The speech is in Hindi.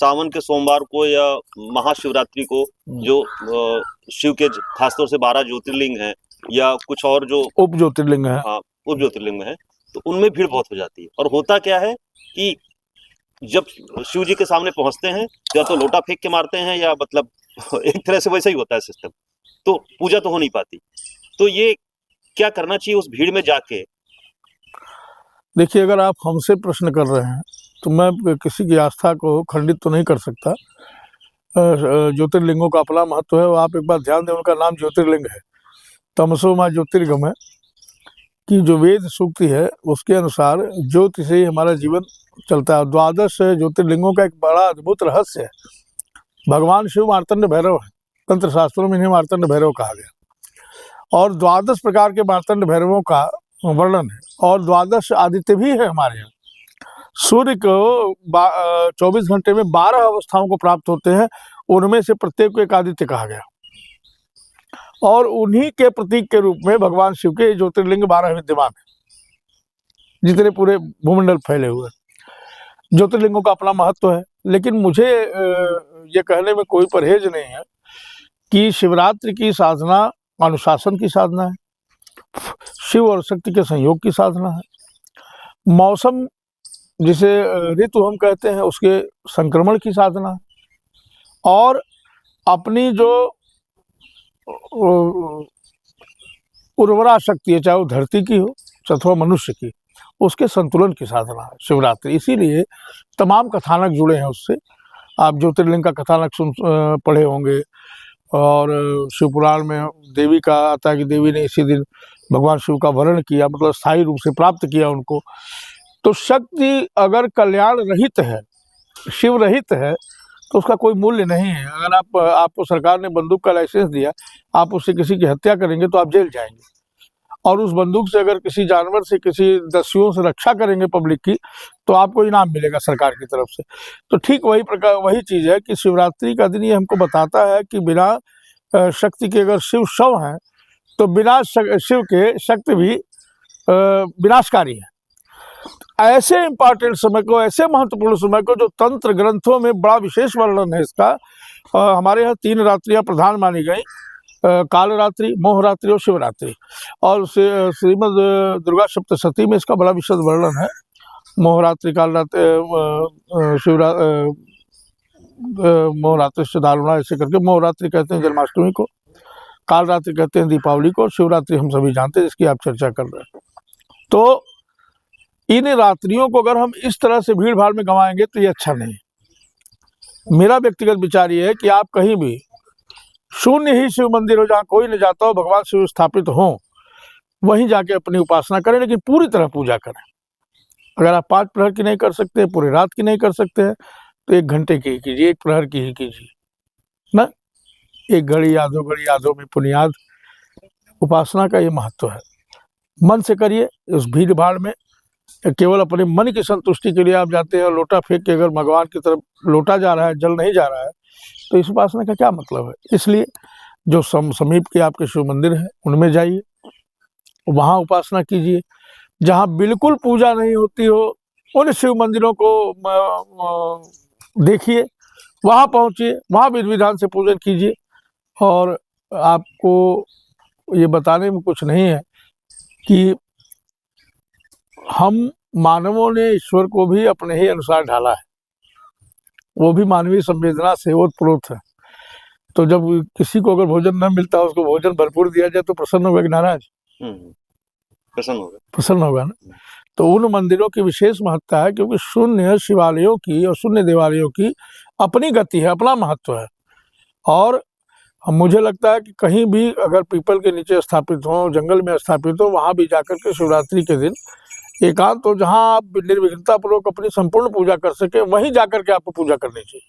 सावन के सोमवार को या महाशिवरात्रि को जो शिव के खासतौर से 12 ज्योतिर्लिंग हैं या कुछ और जो उप ज्योतिर्लिंग है, हाँ उप ज्योतिर्लिंग है, तो उनमें भीड़ बहुत हो जाती है। और होता क्या है कि जब शिव जी के सामने पहुंचते हैं या तो लोटा फेंक के मारते हैं या मतलब एक तरह से वैसा ही होता है सिस्टम, तो पूजा तो हो नहीं पाती। तो ये क्या करना चाहिए उस भीड़ में जाके? देखिए, अगर आप हमसे प्रश्न कर रहे हैं तो मैं किसी की आस्था को खंडित तो नहीं कर सकता। ज्योतिर्लिंगों का अपना महत्व है। आप एक बार ध्यान दें, उनका नाम ज्योतिर्लिंग है। तमसो मां ज्योतिर्गमय की जो वेद सूक्ति है उसके अनुसार ज्योति से ही हमारा जीवन चलता है। 12 ज्योतिर्लिंगों का एक बड़ा अद्भुत रहस्य है। भगवान शिव मार्तंड भैरव है, तंत्र शास्त्रों में इन्हें मार्तंड भैरव कहा गया। और 12 प्रकार के मार्तंड भैरवों का वर्णन है। और 12 आदित्य भी है हमारे यहाँ। सूर्य को 24 घंटे में 12 अवस्थाओं को प्राप्त होते हैं, उनमें से प्रत्येक को एक आदित्य कहा गया। और उन्हीं के प्रतीक के रूप में भगवान शिव के ज्योतिर्लिंग 12 विद्यमान है, जितने पूरे भूमंडल फैले हुए। ज्योतिर्लिंगों का अपना महत्व है, लेकिन मुझे ये कहने में कोई परहेज नहीं है कि शिवरात्रि की साधना अनुशासन की साधना है, शिव और शक्ति के संयोग की साधना है। मौसम जिसे ऋतु हम कहते हैं उसके संक्रमण की साधना है। और अपनी जो उर्वरा शक्ति है, चाहे वो धरती की हो अथवा मनुष्य की, उसके संतुलन की साधना है शिवरात्रि। इसीलिए तमाम कथानक जुड़े हैं उससे। आप ज्योतिर्लिंग का कथानक पढ़े होंगे। और शिव पुराण में देवी का आता है कि देवी ने इसी दिन भगवान शिव का वरण किया, मतलब स्थायी रूप से प्राप्त किया उनको। तो शक्ति अगर कल्याण रहित है, शिव रहित है, तो उसका कोई मूल्य नहीं है। अगर आपको सरकार ने बंदूक का लाइसेंस दिया, आप उससे किसी की हत्या करेंगे तो आप जेल जाएंगे। और उस बंदूक से अगर किसी जानवर से, किसी दस्युओं से रक्षा करेंगे पब्लिक की, तो आपको इनाम मिलेगा सरकार की तरफ से। तो ठीक वही चीज़ है कि शिवरात्रि का दिन ये हमको बताता है कि बिना शक्ति के अगर शिव शव हैं, तो बिना शिव के शक्ति भी विनाशकारी है। ऐसे इम्पॉर्टेंट समय को, ऐसे महत्वपूर्ण समय को, जो तंत्र ग्रंथों में बड़ा विशेष वर्णन है इसका, हमारे यहाँ 3 रात्रियाँ प्रधान मानी गई, कालरात्रि, मोहरात्रि और शिवरात्रि। और श्रीमद दुर्गा सप्तशती में इसका बड़ा विशद वर्णन है। मोहरात्रि, कालरात्रि, मोहरात्रि से दारुणा, ऐसे करके मोहरात्रि कहते हैं जन्माष्टमी को, कालरात्रि कहते हैं दीपावली को, और शिवरात्रि हम सभी जानते हैं जिसकी आप चर्चा कर रहे हैं। तो इन रात्रियों को अगर हम इस तरह से भीड़ भाड़ में गंवाएंगे तो ये अच्छा नहीं। मेरा व्यक्तिगत विचार ये है कि आप कहीं भी शून्य ही शिव मंदिर हो, जहाँ कोई नहीं जाता हो, भगवान शिव स्थापित हो, वहीं जाके अपनी उपासना करें, लेकिन पूरी तरह पूजा करें। अगर आप 5 प्रहर की नहीं कर सकते, पूरी रात की नहीं कर सकते हैं, तो 1 घंटे की ही कीजिए, 1 प्रहर की ही कीजिए ना। 1 घड़ी यादों घड़ी यादों में पुनियाद। उपासना का ये महत्व है। मन से करिए। उस भीड़ भाड़ में केवल अपने मन की संतुष्टि के लिए आप जाते हैं और लोटा फेंक के अगर भगवान की तरफ लोटा जा रहा है, जल नहीं जा रहा है, तो इस उपासना का क्या मतलब है। इसलिए जो समीप के आपके शिव मंदिर हैं उनमें जाइए, वहाँ उपासना कीजिए। जहाँ बिल्कुल पूजा नहीं होती हो, उन शिव मंदिरों को देखिए, वहाँ पहुँचिए, वहाँ विधि विधान से पूजन कीजिए। और आपको ये बताने में कुछ नहीं है कि हम मानवों ने ईश्वर को भी अपने ही अनुसार ढाला है। वो भी मानवीय संवेदना से ओतप्रोत है। तो जब किसी को अगर भोजन न मिलता है, उसको भोजन भरपूर दिया जाए, तो प्रसन्न होगा कि नाराज? प्रसन्न होगा ना। तो उन मंदिरों की विशेष महत्ता है, क्योंकि शून्य शिवालयों की और शून्य देवालयों की अपनी गति है, अपना महत्व है। और मुझे लगता है कि कहीं भी अगर पीपल के नीचे स्थापित हो, जंगल में स्थापित हो, वहाँ भी जाकर के शिवरात्रि के दिन एकांत हो, जहाँ आप निर्विघ्नता पूर्वक अपनी संपूर्ण पूजा कर सके, वहीं जाकर के आपको पूजा करनी चाहिए।